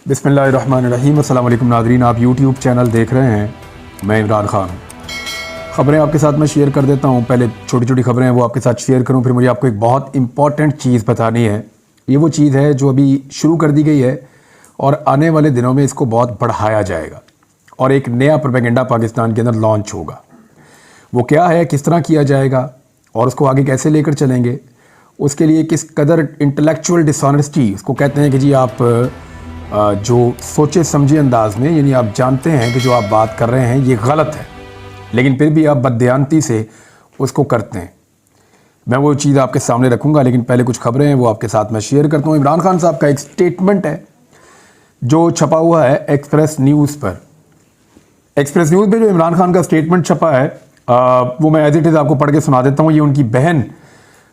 बिस्मिल्लाहिर्रहमानिर्रहीम। अस्सलाम वालेकुम नाज़रीन, आप यूट्यूब चैनल देख रहे हैं, मैं इमरान ख़ान। ख़बरें आपके साथ मैं शेयर कर देता हूँ। पहले छोटी छोटी ख़बरें हैं वो आपके साथ शेयर करूँ, फिर मुझे आपको एक बहुत इंपॉर्टेंट चीज़ बतानी है। ये वो चीज़ है जो अभी शुरू कर दी गई है और आने वाले दिनों में इसको बहुत बढ़ाया जाएगा और एक नया प्रोपेगेंडा पाकिस्तान के अंदर लॉन्च होगा। वो क्या है, किस तरह किया जाएगा और उसको आगे कैसे लेकर चलेंगे, उसके लिए किस कदर इंटेलेक्चुअल डिसऑनेस्टी, उसको कहते हैं कि जी आप जो सोचे समझे अंदाज में, यानी आप जानते हैं कि जो आप बात कर रहे हैं ये गलत है लेकिन फिर भी आप बददियानती से उसको करते हैं। मैं वो चीज़ आपके सामने रखूँगा, लेकिन पहले कुछ खबरें हैं वो आपके साथ मैं शेयर करता हूँ। इमरान खान साहब का एक स्टेटमेंट है जो छपा हुआ है एक्सप्रेस न्यूज़ पर। एक्सप्रेस न्यूज़ पे जो इमरान खान का स्टेटमेंट छपा है वो मैं एज इट इज़ आपको पढ़ के सुना देता हूँ। ये उनकी बहन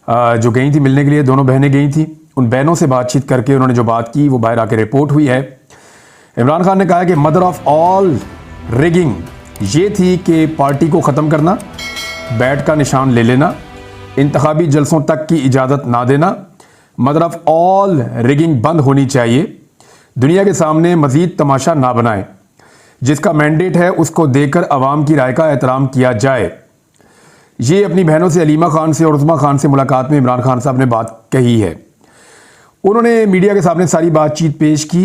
जो गई थी मिलने के लिए, दोनों बहनें गई थी, उन बहनों से बातचीत करके उन्होंने जो बात की वो बाहर आके रिपोर्ट हुई है। इमरान खान ने कहा कि मदर ऑफ ऑल रिगिंग ये थी कि पार्टी को ख़त्म करना, बैट का निशान ले लेना, इंतखाबी जलसों तक की इजाज़त ना देना। मदर ऑफ ऑल रिगिंग बंद होनी चाहिए, दुनिया के सामने मज़ीद तमाशा ना बनाए, जिसका मैंडेट है उसको देकर अवाम की राय का एहतराम किया जाए। ये अपनी बहनों से अलीमा खान से और उस्मा खान से मुलाकात में इमरान खान साहब ने बात कही है। उन्होंने मीडिया के सामने सारी बातचीत पेश की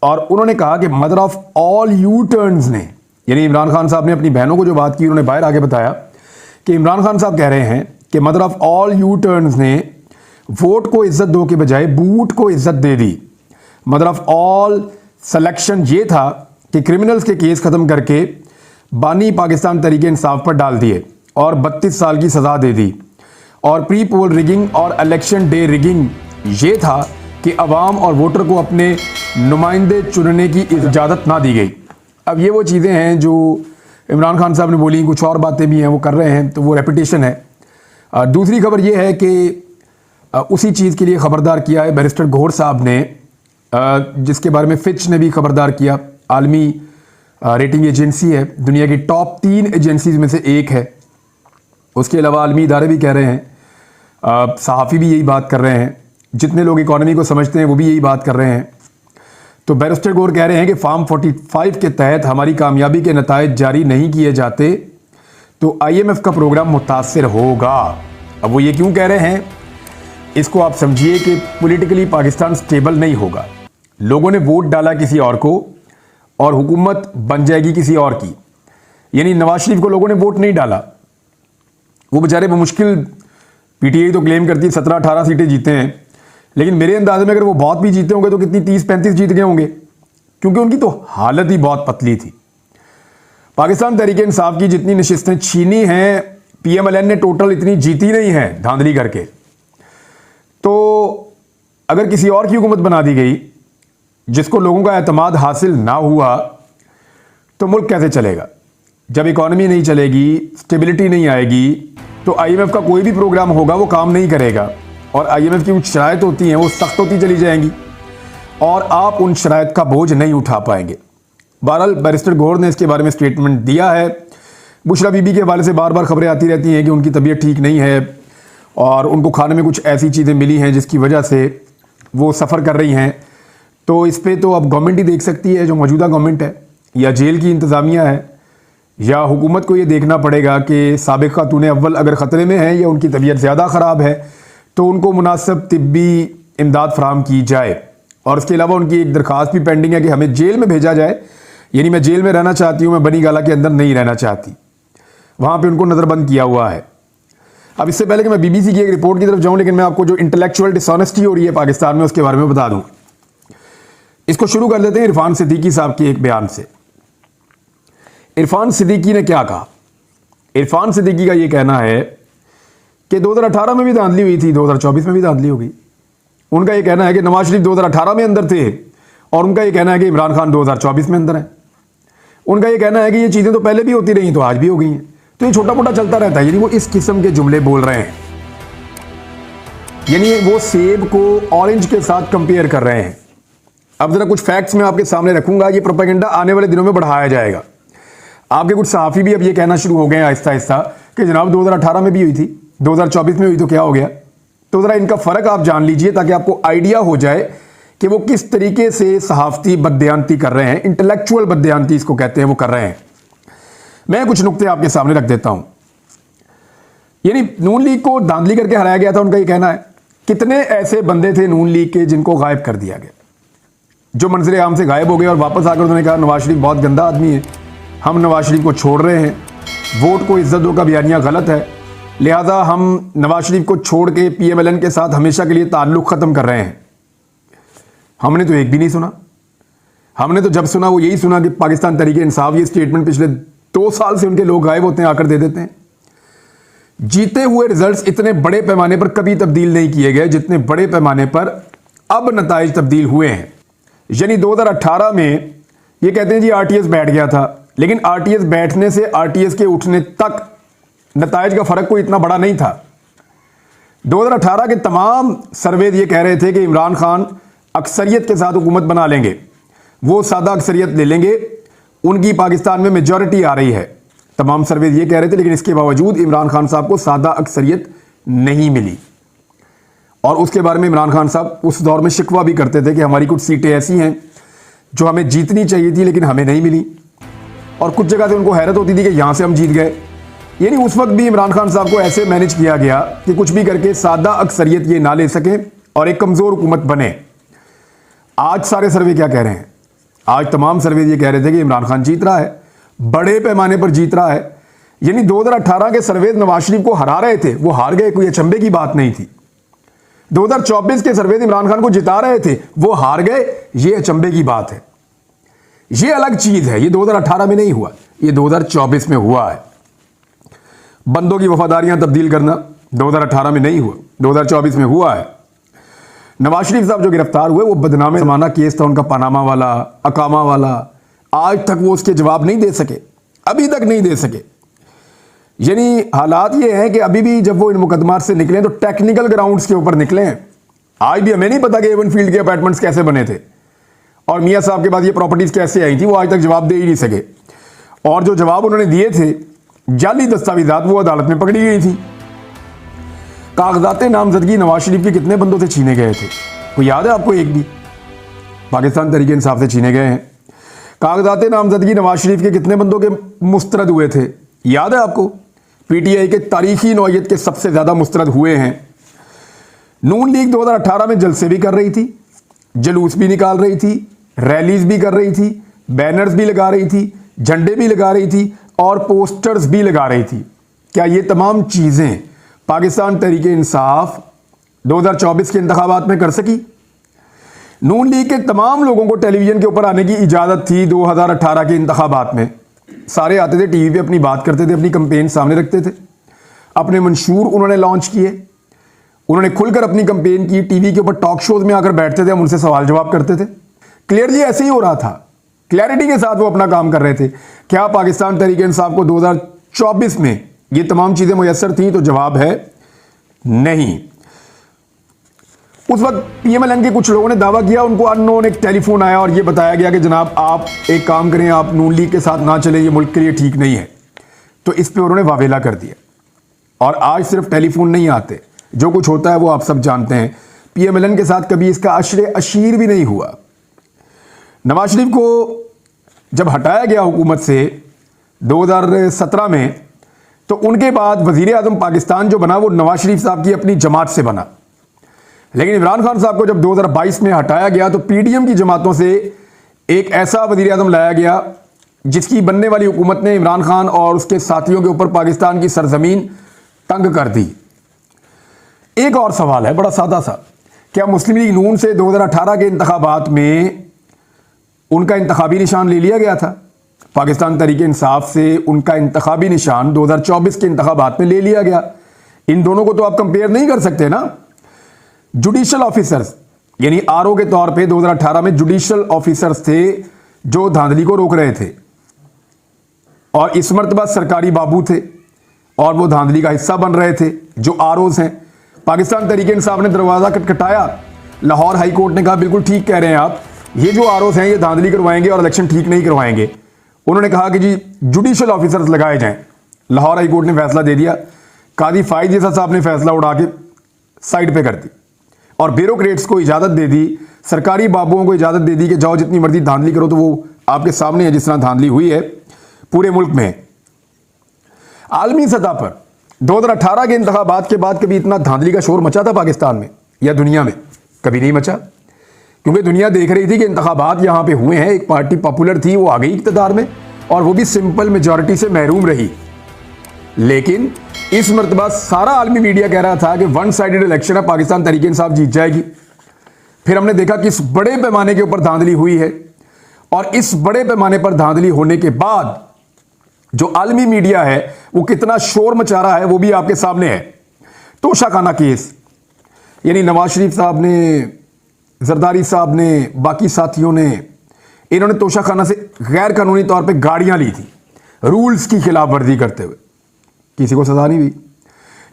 और उन्होंने कहा कि mother of all you turns ने, यानी इमरान खान साहब ने अपनी बहनों को जो बात की, उन्होंने बाहर आके बताया कि इमरान खान साहब कह रहे हैं कि mother of all you turns ने वोट को इज्जत दो के बजाय बूट को इज्जत दे दी। मदर ऑफ ऑल सिलेक्शन ये था कि क्रिमिनल्स के केस ख़त्म करके बानी पाकिस्तान तरीके इंसाफ पर डाल दिए और 32 साल की सज़ा दे दी। और प्री पोल रिगिंग और इलेक्शन डे रिगिंग ये था कि अवाम और वोटर को अपने नुमाइंदे चुनने की इजाज़त ना दी गई। अब ये वो चीज़ें हैं जो इमरान खान साहब ने बोली, कुछ और बातें भी हैं वो कर रहे हैं, तो वो रेपिटेशन है। दूसरी खबर ये है कि उसी चीज़ के लिए ख़बरदार किया है बैरिस्टर गौहर साहब ने, जिसके बारे में फिच ने भी ख़बरदार किया। आलमी रेटिंग एजेंसी है, दुनिया की टॉप 3 एजेंसीज में से एक है। उसके अलावा आलमी इदारे भी कह रहे हैं, सहाफ़ी भी यही बात कर रहे हैं, जितने लोग इकॉनमी को समझते हैं वो भी यही बात कर रहे हैं। तो बैरिस्टर गौहर कह रहे हैं कि फार्म 45 के तहत हमारी कामयाबी के नतायज जारी नहीं किए जाते तो IMF का प्रोग्राम मुतासिर होगा। अब वो ये क्यों कह रहे हैं, इसको आप समझिए कि पॉलिटिकली पाकिस्तान स्टेबल नहीं होगा। लोगों ने वोट डाला किसी और को और हुकूमत बन जाएगी किसी और की, यानी नवाज शरीफ को लोगों ने वोट नहीं डाला, वो बेचारे बमुश्किल, PTI तो क्लेम करती है 17-18 सीटें जीते हैं, लेकिन मेरे अंदाजे में अगर वो बहुत भी जीते होंगे तो कितनी 30-35 जीत गए होंगे, क्योंकि उनकी तो हालत ही बहुत पतली थी। पाकिस्तान तहरीक इंसाफ की जितनी नशिस्तें छीनी हैं, PMLN ने टोटल इतनी जीती नहीं है धांधली करके। तो अगर किसी और की हुकूमत बना दी गई जिसको लोगों का एतमाद हासिल ना हुआ तो मुल्क कैसे चलेगा? जब इकॉनमी नहीं चलेगी, स्टेबिलिटी नहीं आएगी, तो IMF का कोई भी प्रोग्राम होगा वो काम नहीं करेगा। और IMF की कुछ शराइत होती हैं वो सख्त होती चली जाएंगी और आप उन शराइत का बोझ नहीं उठा पाएंगे। बहरहाल बैरिस्टर गौहर ने इसके बारे में स्टेटमेंट दिया है। बुशरा बीबी के हवाले से बार बार खबरें आती रहती हैं कि उनकी तबीयत ठीक नहीं है और उनको खाने में कुछ ऐसी चीज़ें मिली हैं जिसकी वजह से वो सफ़र कर रही हैं। तो इस पर तो अब गवर्नमेंट ही देख सकती है, जो मौजूदा गवर्नमेंट है, या जेल की इंतज़ामिया है, या हुकूमत को ये देखना पड़ेगा कि साबिक़ खातून अव्वल अगर ख़तरे में है या उनकी तबीयत ज़्यादा ख़राब है तो उनको मुनासिब तिब्बी इमदाद फराहम की जाए। और उसके अलावा उनकी एक दरख्वास्त भी पेंडिंग है कि हमें जेल में भेजा जाए, यानी मैं जेल में रहना चाहती हूँ, मैं बनी गाला के अंदर नहीं रहना चाहती, वहाँ पर उनको नज़रबंद किया हुआ है। अब इससे पहले कि मैं BBC की एक रिपोर्ट की तरफ जाऊँ, लेकिन मैं आपको जो इंटेलेक्चुअल डिसऑनेस्टी हो रही है पाकिस्तान में उसके बारे में बता दूँ। इसको शुरू कर लेते हैं इरफान सिद्दीकी साहब के एक बयान से। इरफान सिद्दीकी ने क्या कहा? इरफान सिद्दीकी का ये कहना है कि 2018 में भी धांधली हुई थी, 2024 में भी धांधली होगी। उनका ये कहना है कि नवाज शरीफ 2018 में अंदर थे और उनका ये कहना है कि इमरान खान 2024 में अंदर है। उनका ये कहना है कि ये चीज़ें तो पहले भी होती रही तो आज भी हो गई हैं। तो ये छोटा मोटा चलता रहता है, यानी वो इस किस्म के जुमले बोल रहे हैं, यानी वो सेब को ऑरेंज के साथ कंपेयर कर रहे हैं। अब जरा कुछ फैक्ट्स मैं आपके सामने रखूंगा, ये प्रोपेगेंडा आने वाले दिनों में बढ़ाया जाएगा। आपके कुछ सहाफ़ी भी अब ये कहना शुरू हो गए हैं आहिस्ता आहिस्ता कि जनाब 2018 में भी हुई थी, 2024 में हुई तो क्या हो गया। तो ज़रा इनका फ़र्क आप जान लीजिए ताकि आपको आइडिया हो जाए कि वो किस तरीके से सहाफती बदयांती कर रहे हैं, इंटेलेक्चुअल बदयांती इसको कहते हैं, वो कर रहे हैं। मैं कुछ नुक्ते आपके सामने रख देता हूं। यानी नून लीग को धांधली करके हराया गया था, उनका ये कहना है। कितने ऐसे बंदे थे नून लीग के जिनको गायब कर दिया गया, जो मंजर आम से गायब हो गए और वापस आकर उन्होंने कहा नवाज शरीफ बहुत गंदा आदमी है, हम नवाज शरीफ को छोड़ रहे हैं, वोट को इज्जत दो का बयानिया गलत है, लिहाजा हम नवाज शरीफ को छोड़ के PMLN के साथ हमेशा के लिए ताल्लुक ख़त्म कर रहे हैं। हमने तो एक भी नहीं सुना। हमने तो जब सुना वो यही सुना कि पाकिस्तान तहरीक इंसाफ ये स्टेटमेंट पिछले 2 साल से उनके लोग गायब होते हैं, आकर दे देते हैं। जीते हुए रिजल्ट्स इतने बड़े पैमाने पर कभी तब्दील नहीं किए गए जितने बड़े पैमाने पर अब नताइज तब्दील हुए हैं। यानी 2018 में ये कहते हैं जी RTS बैठ गया था, लेकिन RTS बैठने से RTS के उठने तक नताइज का फर्क कोई इतना बड़ा नहीं था। 2018 के तमाम सर्वेद ये कह रहे थे कि इमरान खान अक्सरियत के साथ हुकूमत बना लेंगे, वो सादा अक्सरियत ले लेंगे, उनकी पाकिस्तान में मेजॉरिटी आ रही है। तमाम सर्वेद ये कह रहे थे, लेकिन इसके बावजूद इमरान खान साहब को सादा अक्सरियत नहीं मिली। और उसके बारे में इमरान खान साहब उस दौर में शिकवा भी करते थे कि हमारी कुछ सीटें ऐसी हैं जो हमें जीतनी चाहिए थी लेकिन हमें नहीं मिली, और कुछ जगह से उनको हैरत होती थी कि यहां से हम जीत गए। यानी उस वक्त भी इमरान खान साहब को ऐसे मैनेज किया गया कि कुछ भी करके सादा अक्सरियत ये ना ले सकें और एक कमजोर हुकूमत बने। आज सारे सर्वे क्या कह रहे हैं? आज तमाम सर्वे ये कह रहे थे कि इमरान खान जीत रहा है, बड़े पैमाने पर जीत रहा है। यानी 2018 के सर्वे नवाज शरीफ को हरा रहे थे, वो हार गए, कोई अचंभे की बात नहीं थी। 2024 के सर्वे इमरान खान को जिता रहे थे, वो हार गए, ये अचंभे की बात है। ये अलग चीज है, ये 2018 में नहीं हुआ, ये 2024 में हुआ है। बंदों की वफादारियां तब्दील करना 2018 में नहीं हुआ, 2024 में हुआ है। नवाज शरीफ साहब जो गिरफ्तार हुए वो बदनामे जमाना केस था उनका, पनामा वाला, अकामा वाला। आज तक वो उसके जवाब नहीं दे सके, अभी तक नहीं दे सके। यानी हालात ये हैं कि अभी भी जब वो इन मुकदमात से निकले तो टेक्निकल ग्राउंड्स के ऊपर निकले हैं। आज भी हमें नहीं पता कि एवन फील्ड के अपार्टमेंट्स कैसे बने थे और मियां साहब के बाद ये प्रॉपर्टीज कैसे आई थी, वो आज तक जवाब दे ही नहीं सके। और जो जवाब उन्होंने दिए थे, जाली दस्तावेजात, वो अदालत में पकड़ी गई थी। कागजात नामजदगी नवाज शरीफ के कितने बंदों से छीने गए थे, कोई याद है आपको? एक भी। पाकिस्तान तहरीक इंसाफ से छीने गए हैं। कागजात नामजदगी नवाज शरीफ के कितने बंदों के मुस्तरद हुए थे, याद है आपको? PTI के तारीखी नौयत के सबसे ज्यादा मुस्तरद हुए हैं। नून लीग 2018 में जलसे भी कर रही थी, जलूस भी निकाल रही थी, रैलीज भी कर रही थी, बैनर्स भी लगा रही थी, झंडे भी लगा रही थी और पोस्टर्स भी लगा रही थी। क्या ये तमाम चीजें पाकिस्तान तहरीक इंसाफ 2024 के इंतखाबात में कर सकी? नून लीग के तमाम लोगों को टेलीविजन के ऊपर आने की इजाजत थी 2018 के इंतखाबात में। सारे आते थे, टीवी पे अपनी बात करते थे, अपनी कंपेन सामने रखते थे, अपने मंशूर उन्होंने लॉन्च किए, उन्होंने खुलकर अपनी कंपेन की, टीवी के ऊपर टॉक शोज में आकर बैठते थे, हम उनसे सवाल जवाब करते थे। क्लियरली ऐसे ही हो रहा था, क्लैरिटी के साथ वो अपना काम कर रहे थे। क्या पाकिस्तान तहरीक इंसाफ को 2024 में ये तमाम चीजें मुयस्सर थी? तो जवाब है नहीं। उस वक्त PMLN के कुछ लोगों ने दावा किया, उनको अननोन एक टेलीफोन आया और ये बताया गया कि जनाब आप एक काम करें, आप नून लीग के साथ ना चले, ये मुल्क के लिए ठीक नहीं है। तो इस पे उन्होंने वावेला कर दिया। और आज सिर्फ टेलीफोन नहीं आते, जो कुछ होता है वो आप सब जानते हैं। PMLN के साथ कभी इसका अशरे अशीर भी नहीं हुआ। नवाज शरीफ को जब हटाया गया हुकूमत से 2017 में, तो उनके बाद वजीर आजम पाकिस्तान जो बना वो नवाज शरीफ साहब की अपनी जमात से बना। लेकिन इमरान खान साहब को जब 2022 में हटाया गया तो PDM की जमातों से एक ऐसा वजीर आजम लाया गया जिसकी बनने वाली हुकूमत ने इमरान खान और उसके साथियों के ऊपर पाकिस्तान की सरजमीन तंग कर दी। एक और सवाल है बड़ा सादा सा, क्या मुस्लिम लीग नून से 2018 के इंतखाबात में उनका इंतखाबी निशान ले लिया गया था? पाकिस्तान तहरीक इंसाफ से उनका इंतखाबी निशान 2024 के इंतखाबात में ले लिया गया। इन दोनों को तो आप कंपेयर नहीं कर सकते ना। जुडिशल ऑफिसर्स यानी RO के तौर पे 2018 में जुडिशल ऑफिसर्स थे जो धांधली को रोक रहे थे, और इस मर्तबा सरकारी बाबू थे और वो धांधली का हिस्सा बन रहे थे जो ROs हैं। पाकिस्तान तहरीक इंसाफ ने दरवाजा खटखटाया, लाहौर हाई कोर्ट ने कहा बिल्कुल ठीक कह रहे हैं आप, ये जो ROs हैं ये धांधली करवाएंगे और इलेक्शन ठीक नहीं करवाएंगे। उन्होंने कहा कि जी जुडिशल ऑफिसर्स लगाए जाएं। लाहौर हाई कोर्ट ने फैसला दे दिया, कादी फाइज जैसा साहब ने फैसला उड़ा के साइड पे कर दी। और ब्यूरोक्रेट्स को इजाज़त दे दी, सरकारी बाबुओं को इजाज़त दे दी कि जाओ जितनी मर्जी धांधली करो, तो वो आपके सामने है जिस तरह धांधली हुई है पूरे मुल्क में। आलमी सतह पर 2018 के इंतखाबात के बाद कभी इतना धांधली का शोर मचा था पाकिस्तान में या दुनिया में? कभी नहीं मचा, क्योंकि दुनिया देख रही थी कि इंतखाबात यहां पे हुए हैं, एक पार्टी पॉपुलर थी, वो आ गई इक़्तिदार में और वो भी सिंपल मेजॉरिटी से महरूम रही। लेकिन इस मरतबा सारा आलमी मीडिया कह रहा था कि वन साइडेड इलेक्शन है, पाकिस्तान तहरीक इंसाफ जीत जाएगी। फिर हमने देखा कि इस बड़े पैमाने के ऊपर धांधली हुई है, और इस बड़े पैमाने पर धांधली होने के बाद जो आलमी मीडिया है वो कितना शोर मचा रहा है वो भी आपके सामने है। तोशाखाना केस, यानी नवाज शरीफ साहब ने, जरदारी साहब ने, बाकी साथियों ने, इन्होंने तोशाखाना से गैर कानूनी तौर पे गाड़ियां ली थी रूल्स की खिलाफ वर्जी करते हुए, किसी को सजा नहीं हुई।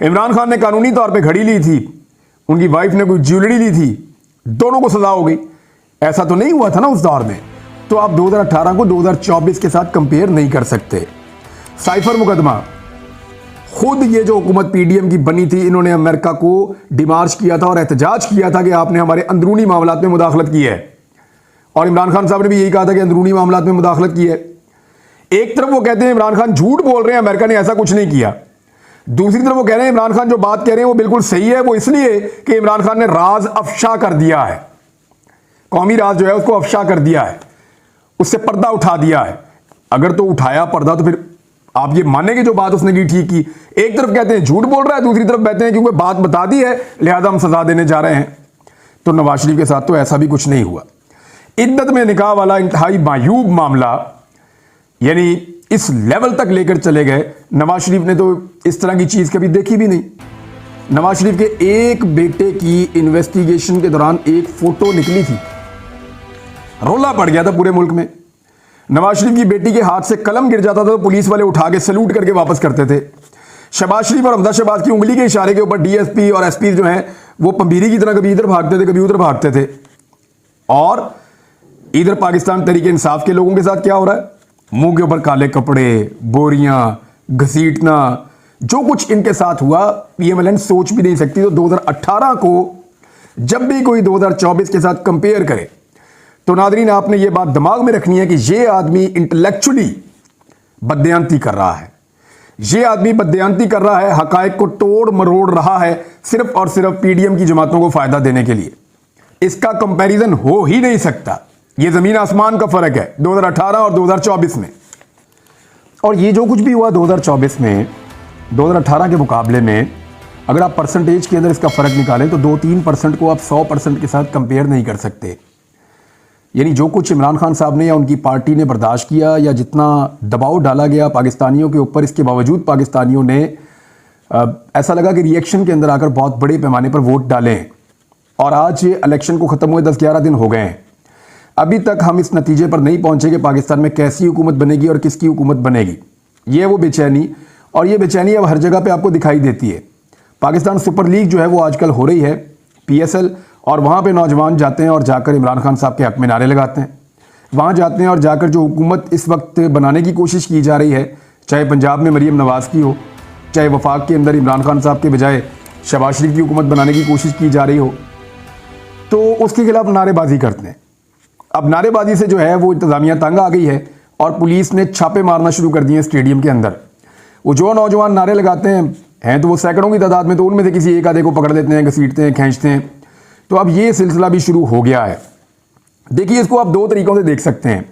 इमरान खान ने कानूनी तौर पे घड़ी ली थी, उनकी वाइफ ने कोई ज्वेलरी ली थी, दोनों को सजा हो गई। ऐसा तो नहीं हुआ था ना उस दौर में। तो आप 2018 को 2024 के साथ कंपेयर नहीं कर सकते। साइफर मुकदमा, खुद ये जो हुकूमत पीडीएम की बनी थी, इन्होंने अमेरिका को डिमार्च किया था और एहतजाज किया था कि आपने हमारे अंदरूनी मामलात में मुदाखलत की है, और इमरान खान साहब ने भी यही कहा था कि अंदरूनी मामलात में मुदाखलत की है। एक तरफ वो कहते हैं इमरान खान झूठ बोल रहे हैं, अमेरिका ने ऐसा कुछ नहीं किया। दूसरी तरफ वो कह रहे हैं इमरान खान जो बात कह रहे हैं वो बिल्कुल सही है, वो इसलिए कि इमरान खान ने राज अफशा कर दिया है, कौमी राज जो है उसको अफशा कर दिया है, उससे पर्दा उठा दिया है। अगर तो उठाया पर्दा तो फिर आप ये मानेंगे जो बात उसने की ठीक की। एक तरफ कहते हैं झूठ बोल रहा है, दूसरी तरफ कहते हैं क्योंकि बात बता दी है लिहाजा हम सजा देने जा रहे हैं। तो नवाज शरीफ के साथ तो ऐसा भी कुछ नहीं हुआ। इद्दत में निकाह वाला इंतहाई मायूब मामला, यानी इस लेवल तक लेकर चले गए। नवाज शरीफ ने तो इस तरह की चीज कभी देखी भी नहीं। नवाज शरीफ के एक बेटे की इन्वेस्टिगेशन के दौरान एक फोटो निकली थी, रोला पड़ गया था पूरे मुल्क में। नवाज शरीफ की बेटी के हाथ से कलम गिर जाता था तो पुलिस वाले उठा के सैल्यूट करके वापस करते थे। शहबाज शरीफ और हमजा शहबाज की उंगली के इशारे के ऊपर डीएसपी और एसपी जो हैं वो पंबीरी की तरह कभी इधर भागते थे कभी उधर भागते थे। और इधर पाकिस्तान तहरीक इंसाफ के लोगों के साथ क्या हो रहा है? मुंह के ऊपर काले कपड़े, बोरियां, घसीटना, जो कुछ इनके साथ हुआ पीएमएलएन सोच भी नहीं सकती। तो 2018 को जब भी कोई 2024 के साथ कंपेयर करे तो नादरीन आपने ये बात दिमाग में रखनी है कि ये आदमी इंटेलेक्चुअली बदयांती कर रहा है, ये आदमी बदयांती कर रहा है, हकायक को तोड़ मरोड़ रहा है सिर्फ और सिर्फ पीडीएम की जमातों को फायदा देने के लिए। इसका कंपैरिजन हो ही नहीं सकता। ये जमीन आसमान का फर्क है 2018 और 2024 में। और ये जो कुछ भी हुआ 2024 में 2018 के मुकाबले में, अगर आप परसेंटेज के अंदर इसका फर्क निकालें तो 2-3% को आप 100% के साथ कंपेयर नहीं कर सकते। यानी जो कुछ इमरान खान साहब ने या उनकी पार्टी ने बर्दाश्त किया या जितना दबाव डाला गया पाकिस्तानियों के ऊपर, इसके बावजूद पाकिस्तानियों ने ऐसा लगा कि रिएक्शन के अंदर आकर बहुत बड़े पैमाने पर वोट डालें। और आज ये इलेक्शन को ख़त्म हुए 10-11 दिन हो गए हैं, अभी तक हम इस नतीजे पर नहीं पहुंचे कि पाकिस्तान में कैसी हुकूमत बनेगी और किसकी हुकूमत बनेगी। ये वो बेचैनी, और ये बेचैनी अब हर जगह पे आपको दिखाई देती है। पाकिस्तान सुपर लीग जो है वो आजकल हो रही है, PSL, और वहाँ पे नौजवान जाते हैं और जाकर इमरान खान साहब के हक में नारे लगाते हैं। वहाँ जाते हैं और जाकर जो हुकूमत इस वक्त बनाने की कोशिश की जा रही है, चाहे पंजाब में मरीम नवाज़ की हो, चाहे वफाक के अंदर इमरान खान साहब के बजाय शहबाज शरीफ की हुकूमत बनाने की कोशिश की जा रही हो, तो उसके खिलाफ नारेबाजी करते हैं। अब नारेबाजी से जो है वो इंतज़ामिया तंग आ गई है और पुलिस ने छापे मारना शुरू कर दिए स्टेडियम के अंदर। वो जो नौजवान नारे लगाते हैं तो वो सैकड़ों की तादाद में, तो उनमें से किसी एक आधे को पकड़ लेते हैं, घसीटते हैं, खींचते हैं। तो अब ये सिलसिला भी शुरू हो गया है। देखिए, इसको आप दो तरीकों से देख सकते हैं।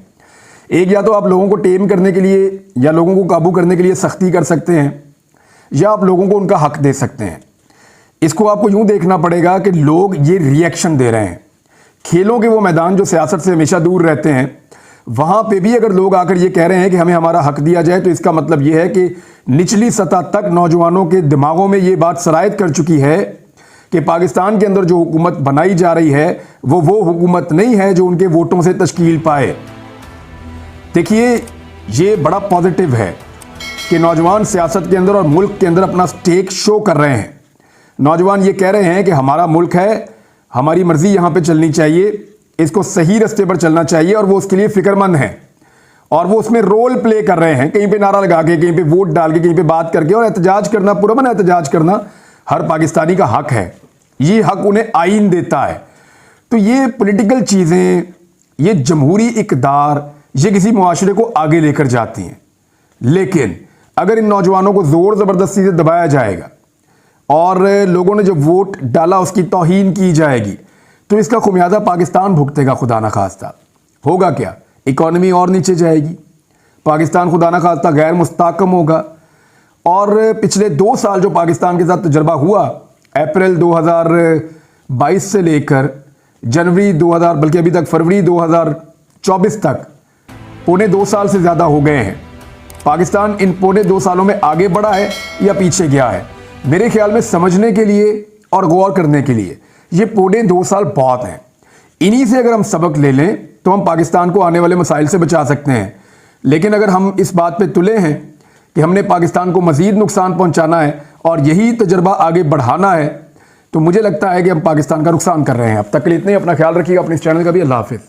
एक, या तो आप लोगों को टेम करने के लिए या लोगों को काबू करने के लिए सख्ती कर सकते हैं, या आप लोगों को उनका हक दे सकते हैं। इसको आपको यूं देखना पड़ेगा कि लोग ये रिएक्शन दे रहे हैं। खेलों के वो मैदान जो सियासत से हमेशा दूर रहते हैं, वहां पे भी अगर लोग आकर ये कह रहे हैं कि हमें हमारा हक दिया जाए, तो इसका मतलब ये है कि निचली सतह तक नौजवानों के दिमागों में ये बात सरायत कर चुकी है कि पाकिस्तान के अंदर जो हुकूमत बनाई जा रही है वो हुकूमत नहीं है जो उनके वोटों से तश्कील पाए। देखिए, ये बड़ा पॉजिटिव है कि नौजवान सियासत के अंदर और मुल्क के अंदर अपना स्टेक शो कर रहे हैं। नौजवान ये कह रहे हैं कि हमारा मुल्क है, हमारी मर्जी यहां पे चलनी चाहिए, इसको सही रास्ते पर चलना चाहिए, और वो उसके लिए फिक्रमंद है और वो उसमें रोल प्ले कर रहे हैं। कहीं पे नारा लगा के, कहीं पे वोट डाल के, कहीं पे बात करके, और एहतजाज करना, पुरअमन एहतजाज करना हर पाकिस्तानी का हक है। ये हक उन्हें आइन देता है। तो ये पॉलिटिकल चीज़ें, ये जमहूरी इक़्तिदार, ये किसी मुआशरे को आगे लेकर जाती हैं। लेकिन अगर इन नौजवानों को ज़ोर ज़बरदस्ती से दबाया जाएगा और लोगों ने जब वोट डाला उसकी तौहीन की जाएगी, तो इसका खुमियाजा पाकिस्तान भुगतेगा। खुदा न खास्ता होगा क्या, इकॉनमी और नीचे जाएगी, पाकिस्तान खुदा न खास्ता गैर मुस्तहकम होगा। और पिछले 2 साल जो पाकिस्तान के साथ तजर्बा हुआ, अप्रैल 2022 से लेकर जनवरी 2000, बल्कि अभी तक फरवरी 2024 तक, पौने 2 साल से ज़्यादा हो गए हैं। पाकिस्तान इन पौने 2 सालों में आगे बढ़ा है या पीछे गया है? मेरे ख्याल में समझने के लिए और गौर करने के लिए ये पौने 2 साल बहुत हैं। इन्हीं से अगर हम सबक ले लें तो हम पाकिस्तान को आने वाले मसाइल से बचा सकते हैं। लेकिन अगर हम इस बात पे तुले हैं कि हमने पाकिस्तान को मज़ीद नुकसान पहुंचाना है और यही तजर्बा आगे बढ़ाना है, तो मुझे लगता है कि हम पाकिस्तान का नुकसान कर रहे हैं। अब तक के लिए इतने ही। अपना ख्याल रखिएगा, अपने इस चैनल का भी। अल्लाह हाफिज़।